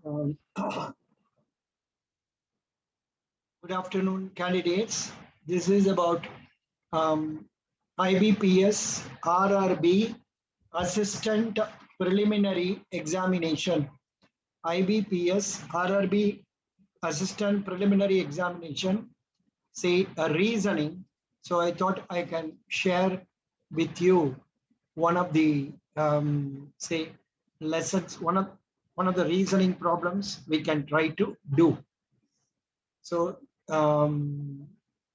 Um, Good afternoon, candidates. This is about um, IBPS RRB Assistant Preliminary Examination. IBPS RRB Assistant Preliminary Examination, say a reasoning. So I thought I can share with you one of the say lessons, one of the reasoning problems we can try to do. So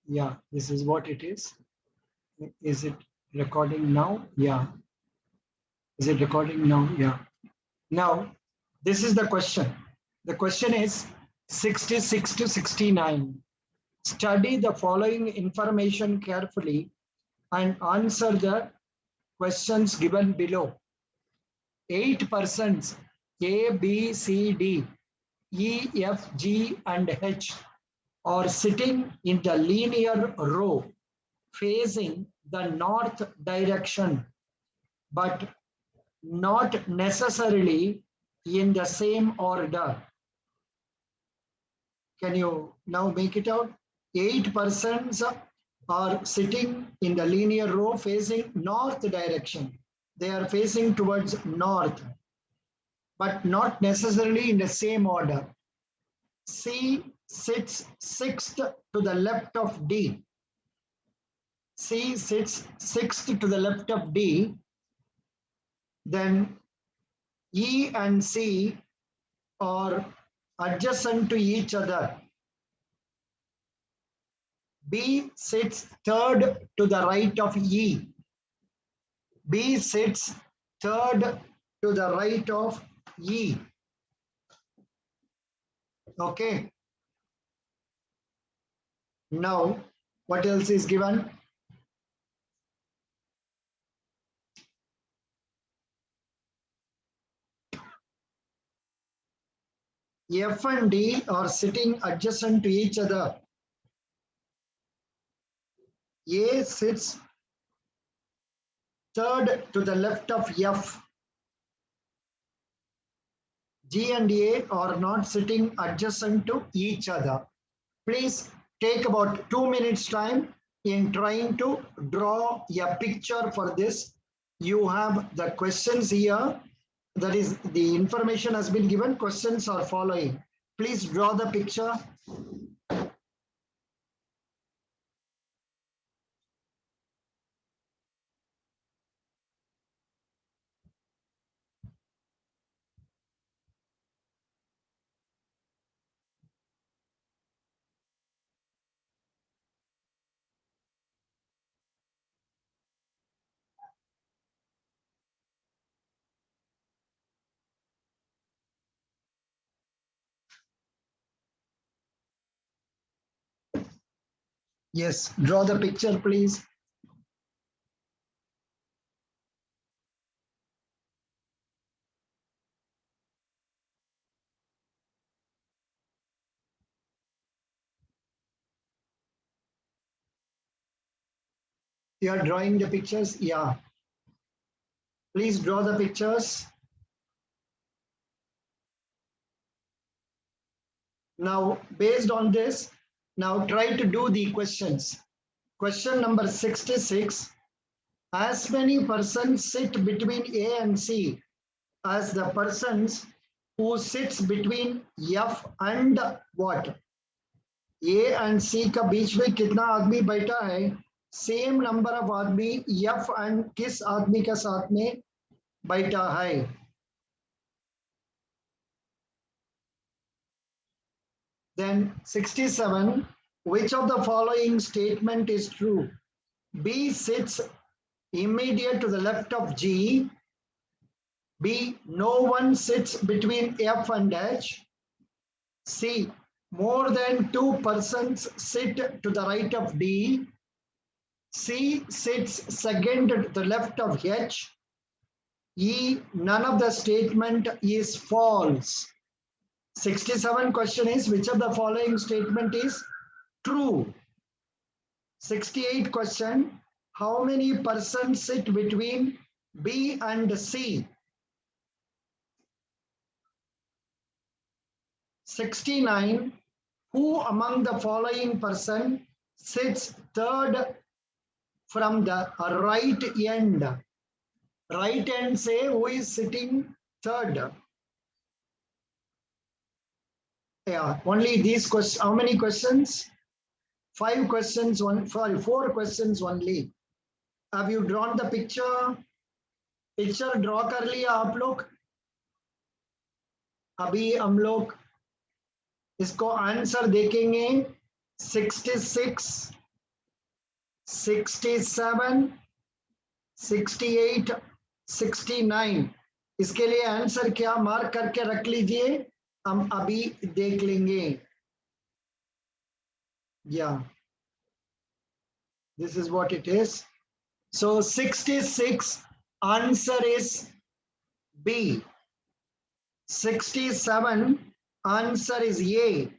yeah, this is what it is. Is it recording now? Yeah. Is it recording now? Yeah. Now, this is the question. The question is 66 to 69. Study the following information carefully and answer the questions given below. 8% A, B, C, D, E, F, G, and H are sitting in the linear row facing the north direction, but not necessarily in the same order. Can you now make it out? 8% are sitting in the linear row facing north direction. They are facing towards north, but not necessarily in the same order. C sits sixth to the left of D. C sits sixth to the left of D. Then E and C are adjacent to each other. B sits third to the right of E. B sits third to the right of E. Okay. Now, what else is given? F and D are sitting adjacent to each other. A sits third to the left of F. G and A are not sitting adjacent to each other. Please take about 2 minutes time in trying to draw a picture for this. You have the questions here. That is, the information has been given. Questions are following. Please draw the picture. Yes, draw the picture, please. You are drawing the pictures? Yeah. Please draw the pictures. Now, based on this, now try to do the questions. Question number 66. As many persons sit between A and C as the persons who sits between F and what? A and C का बीच में कितना आदमी बैठा है? Same number of आदमी F and किस आदमी के साथ में बैठा है? Then 67. Which of the following statement is true? B sits immediate to the left of G. B, no one sits between F and H. C, more than two persons sit to the right of D. C sits second to the left of H. E, none of the statement is false. 67 question is, which of the following statement is true? 68 question, how many persons sit between B and C? 69. Who among the following person sits third from the right end? Right end, say who is sitting third. Yeah, only these questions. How many questions? 5 questions, sorry, 4 questions only. Have you drawn the picture? Picture draw कर लिया आप लोग? अभी हम लोग इसको answer देखेंगे. 66, 67, 68, 69. इसके लिए आंसर क्या मार्क करके रख लीजिए, हम अभी देख लेंगे. Yeah, this is what it is. So 66, answer is B. 67, answer is A.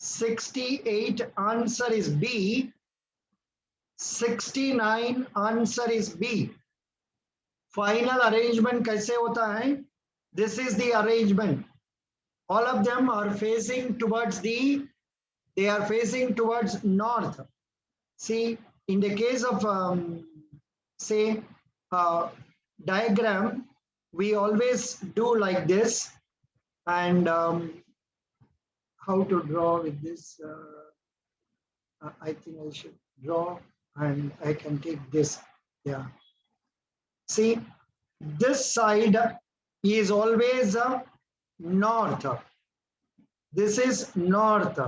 68, answer is B. 69, answer is B. Final arrangement कैसे होता है? This is the arrangement. All of them are facing towards they are facing towards north. See, in the case of say diagram, we always do like this. And how to draw with this? I think I should draw, and I can take this. Yeah. See, this side is always north. This is north.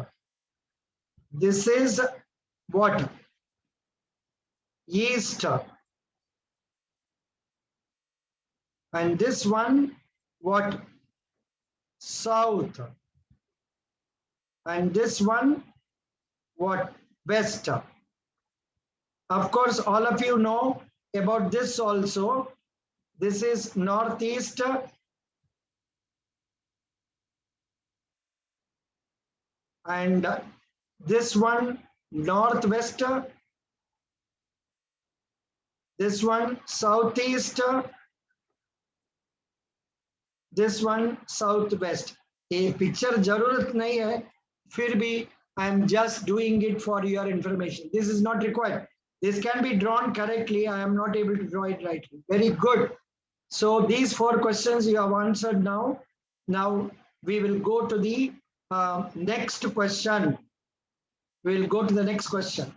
This is what? East. And this one, what? South. And this one, what? West. Of course, all of you know about this also. This is northeast. And this one, northwest. This one, southeast. This one, southwest. A picture जरूरत नहीं है, फिर भी I am just doing it for your information. This is not required. This can be drawn correctly. I am not able to draw it rightly. Very good. So these 4 questions you have answered now. Now we will go to the next question. We will go to the next question.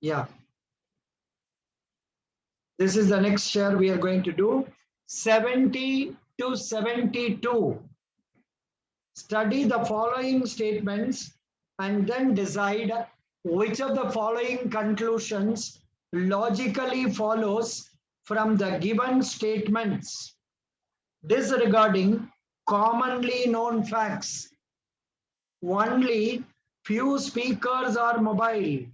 Yeah. This is the next share we are going to do. 70 to 72. Study the following statements and then decide which of the following conclusions logically follows from the given statements disregarding commonly known facts. Only few speakers are mobile.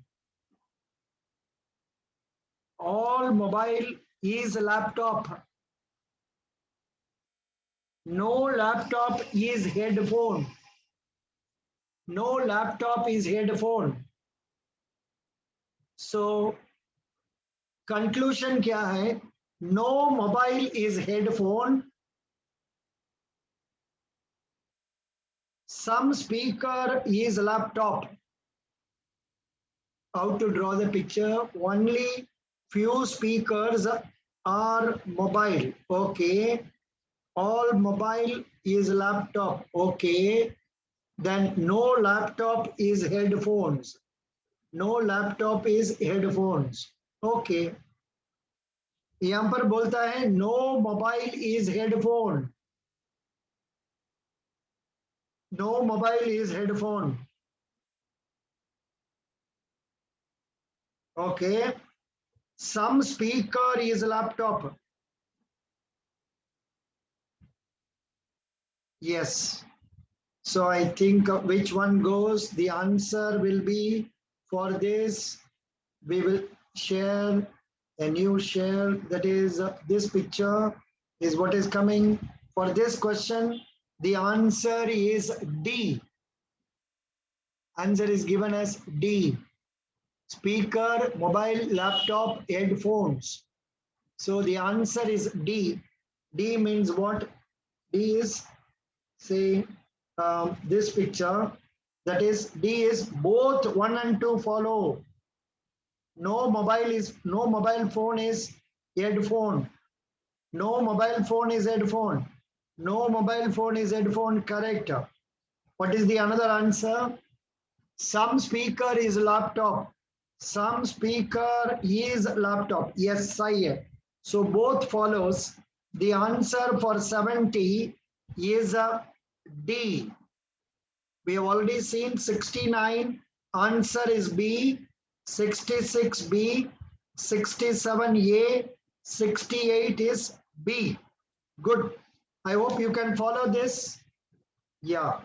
All mobile is laptop. No laptop is headphone. No laptop is headphone. So conclusion क्या है? No mobile is headphone. Some speaker is laptop. How to draw the picture? Only few speakers are mobile. Okay. All mobile is laptop. Okay. Then no laptop is headphones. No laptop is headphones. Okay. यहाँ पर बोलता है no mobile is headphone. No mobile is headphone. Okay. Some speaker is laptop. Yes. So I think which one goes, the answer will be for this. We will share a new share, that is this picture is what is coming. For this question, the answer is D. Answer is given as D. Speaker, mobile, laptop, headphones. So the answer is D. D means what? D is, say, this picture. That is, D is both 1 and 2 follow. No mobile phone is headphone. No mobile phone is headphone. No mobile phone is headphone. Correct. What is the another answer? Some speaker is laptop. Some speaker is laptop. Yes, I. So both follows. The answer for 70 is a D. We have already seen 69. Answer is B. 66 B. 67 A. 68 is B. Good. I hope you can follow this. Yeah.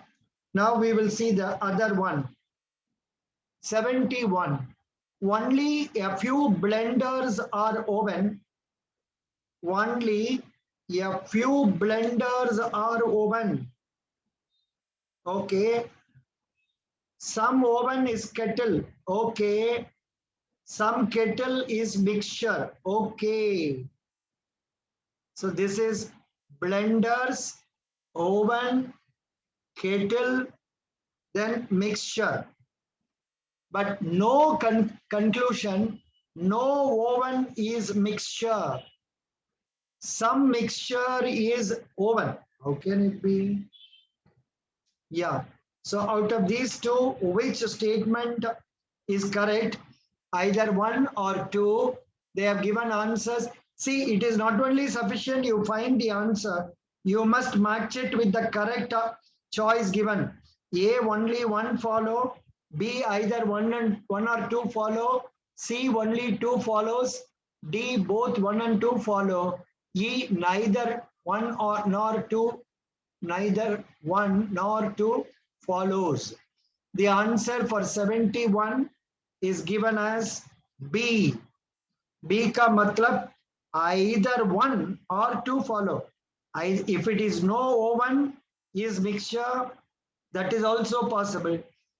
Now we will see the other one. 71. Only a few blenders are open. Only a few blenders are open. Okay. Some oven is kettle. Okay. Some kettle is mixture. Okay. So this is blenders, oven, kettle, then mixture. But no conclusion, no oven is mixture. Some mixture is oven. How can it be? Yeah. So out of these two, which statement is correct? Either one or two. They have given answers. See, it is not only sufficient you find the answer, you must match it with the correct choice given. A, only one follow. B, either one or two follow. C, only two follows. D, both one and two follow. E, neither one or nor two, neither one nor two follows. The answer for 71 is given as B. B ka matlab either one or two follow. If it is no oven is mixture, that is also possible.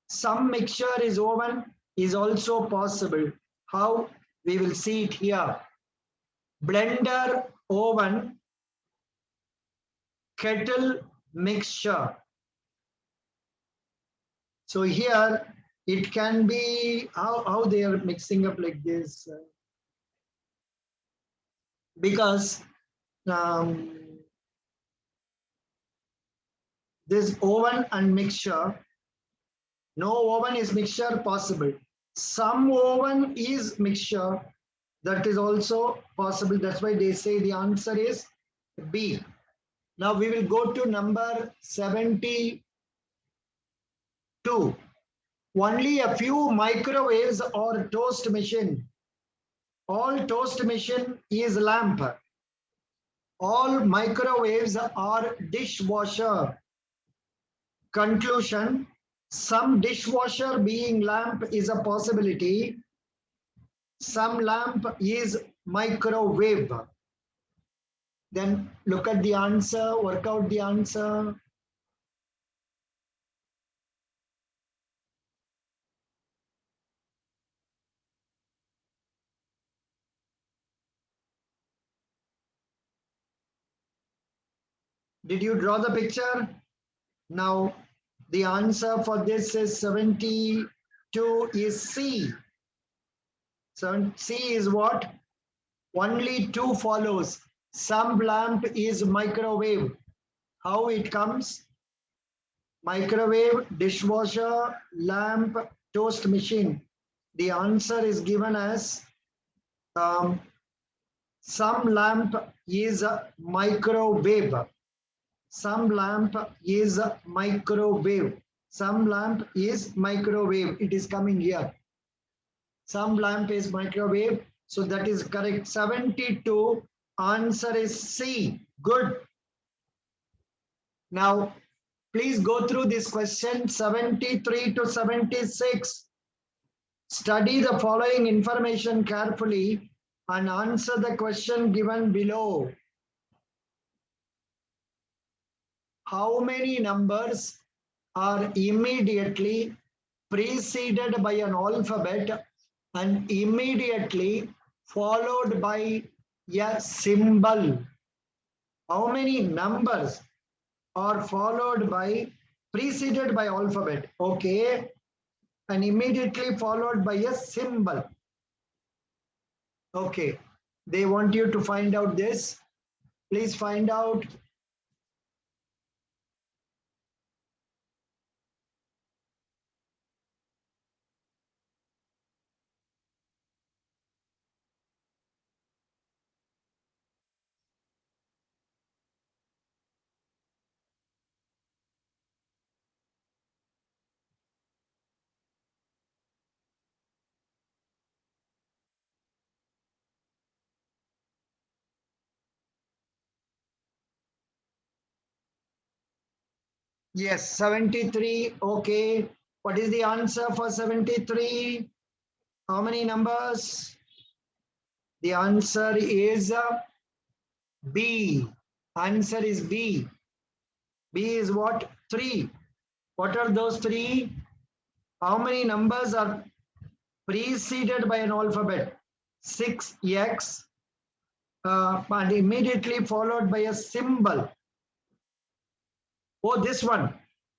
Some mixture is oven is also possible. How? We will see it here. Blender, oven, kettle, mixture. So here it can be how they are mixing up like this. Because this oven and mixture, no oven is mixture possible. Some oven is mixture, that is also possible. That's why they say the answer is B. Now we will go to number 72. Only a few microwaves or toast machine. All toast machine is lamp. All microwaves are dishwasher. Conclusion, some dishwasher being lamp is a possibility. Some lamp is microwave. Then look at the answer, work out the answer. Did you draw the picture? Now, the answer for this is 72 is C. So C is what? Only two follows. Some lamp is microwave. How it comes? Microwave, dishwasher, lamp, toast machine. The answer is given as some lamp is microwave. Some lamp is microwave. Some lamp is microwave. It is coming here. Some lamp is microwave. So that is correct. 72. Answer is C. Good. Now, please go through this question 73 to 76. Study the following information carefully and answer the question given below. How many numbers are immediately preceded by an alphabet and immediately followed by a symbol? How many numbers or followed by, preceded by alphabet, okay, and immediately followed by a symbol. Okay, they want you to find out this. Please find out. Yes, 73. Okay. What is the answer for 73? How many numbers? The answer is B. Answer is B. B is what? 3. What are those 3? How many numbers are preceded by an alphabet? 6x and immediately followed by a symbol. Oh, this one.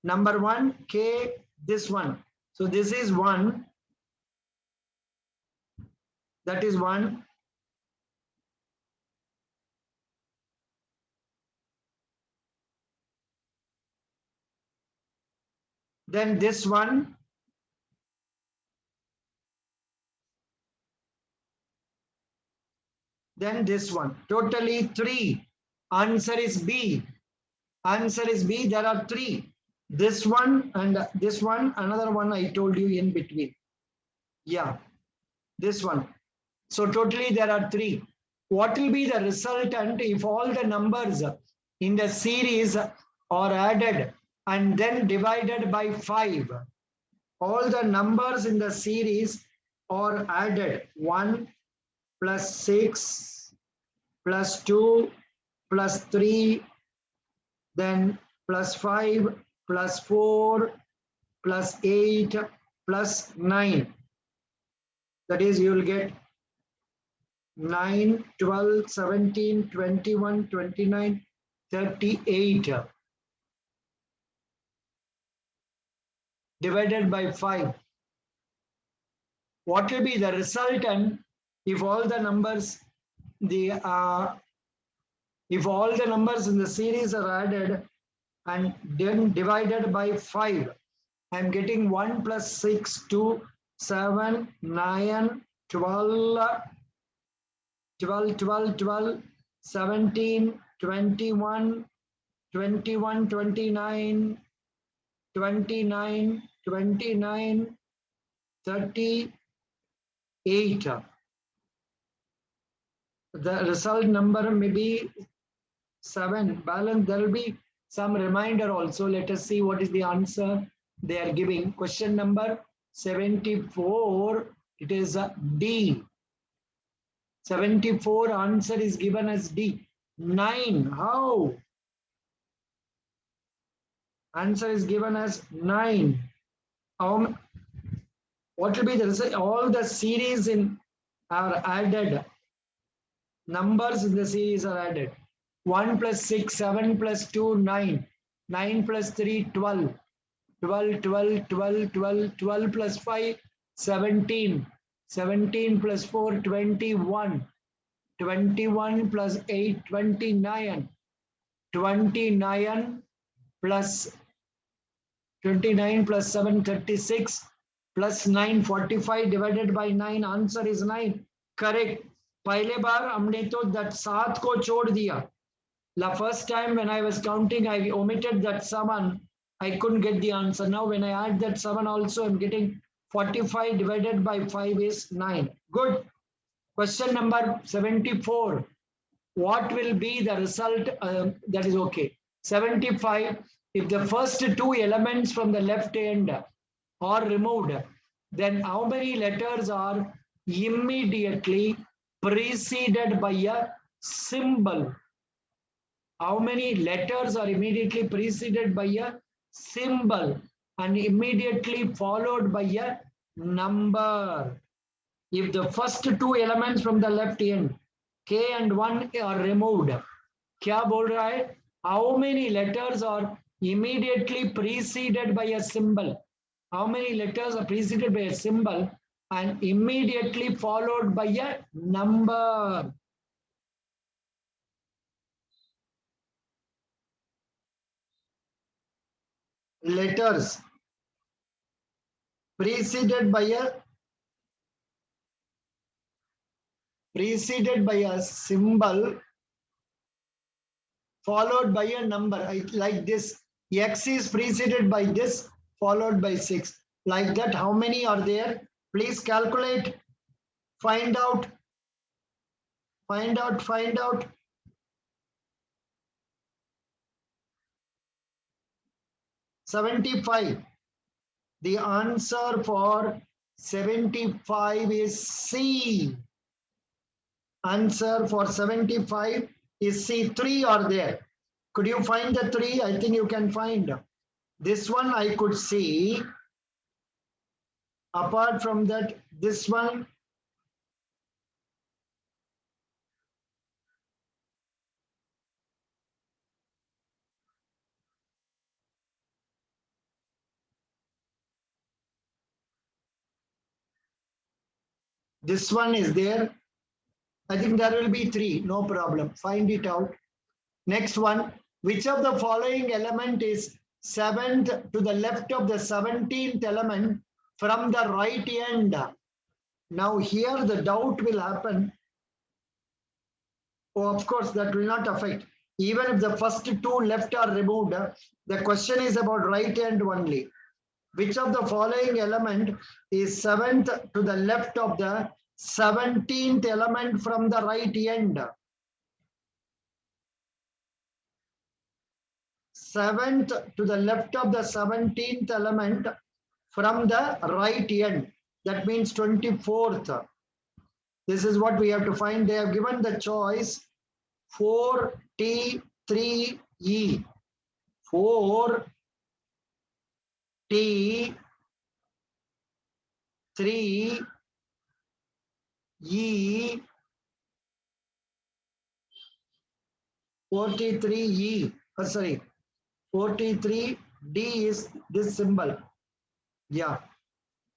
Number 1, K, this one. So this is 1. That is 1. Then this one. Then this one. Totally 3. Answer is B. Answer is B. There are 3. This one and this one. Another one I told you in between. Yeah. This one. So totally there are 3. What will be the resultant if all the numbers in the series are added and then divided by 5? All the numbers in the series are added. 1 plus 6 plus 2 plus 3, then plus 5 plus 4 plus 8 plus 9. That is, you will get 9, 12, 17, 21, 29, 38 divided by 5. What will be the resultant if all the numbers if all the numbers in the series are added and then divided by 5? I am getting 1 plus 6, 2, 7, 9, 12, 12, 12, 12, 17, 21, 21, 29, 29, 29, 38. The result number may be 7. Balance, there will be some reminder also. Let us see what is the answer they are giving. Question number 74. It is D. 74 answer is given as D. 9. How? Answer is given as 9. What will be the result? All the series are added. Numbers in the series are added. 1 plus 6, 7 plus 2, 9. 9 plus 3, 12. 12, 12, 12, 12, 12 plus 5, 17. 17 plus 4, 21. 21 plus 8, 29. 29 plus 29 plus 7, 36 plus 9, 45 divided by 9. Answer is 9. Correct. पहले बार हमने तो that 7 को छोड़ दिया. The first time when I was counting, I omitted that 7. I couldn't get the answer. Now when I add that 7 also, I'm getting 45 divided by 5 is 9. Good. Question number 74. What will be the result? That is okay. 75. If the first 2 elements from the left end are removed, then how many letters are immediately preceded by a symbol? How many letters are immediately preceded by a symbol and immediately followed by a number? If the first 2 elements from the left end, K and 1 are removed, क्या बोल रहा है? How many letters are immediately preceded by a symbol? How many letters are preceded by a symbol and immediately followed by a number? Letters preceded by a symbol followed by a number. Like this, X is preceded by this followed by 6. Like that, how many are there? Please calculate, find out, find out, find out. 75. The answer for 75 is C. Answer for 75 is C. 3 are there. Could you find the 3? I think you can find. This one I could see. Apart from that, this one. This one is there. I think there will be 3. No problem. Find it out. Next one. Which of the following element is 7th to the left of the 17th element from the right end? Now here the doubt will happen. Oh, of course, that will not affect. Even if the first 2 left are removed, the question is about right hand only. Which of the following element is 7th to the left of the 17th element from the right end? 7th to the left of the 17th element from the right end. That means 24th. This is what we have to find. They have given the choice 4T3E. 4T3E 43E. Sorry, 43D is this symbol. Yeah.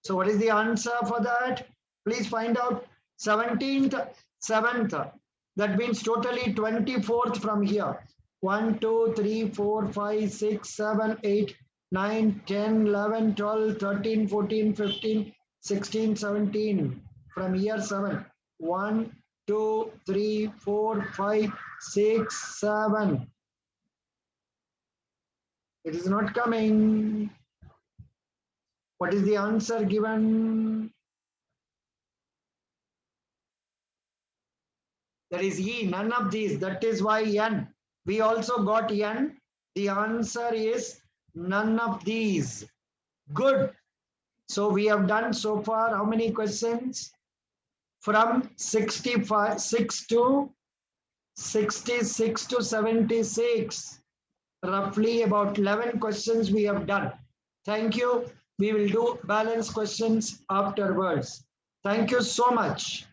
So what is the answer for that? Please find out. 17th, 7th. That means totally 24th from here. 1, 2, 3, 4, 5, 6, 7, 8, 9, 10, 11, 12, 13, 14, 15, 16, 17. From here 7. 1, 2, 3, 4, 5, 6, 7. It is not coming. What is the answer given? That is E, none of these. That is why N. We also got N. The answer is none of these. Good. So we have done so far how many questions? From 66 to 76. Roughly about 11 questions we have done. Thank you. We will do balance questions afterwards. Thank you so much.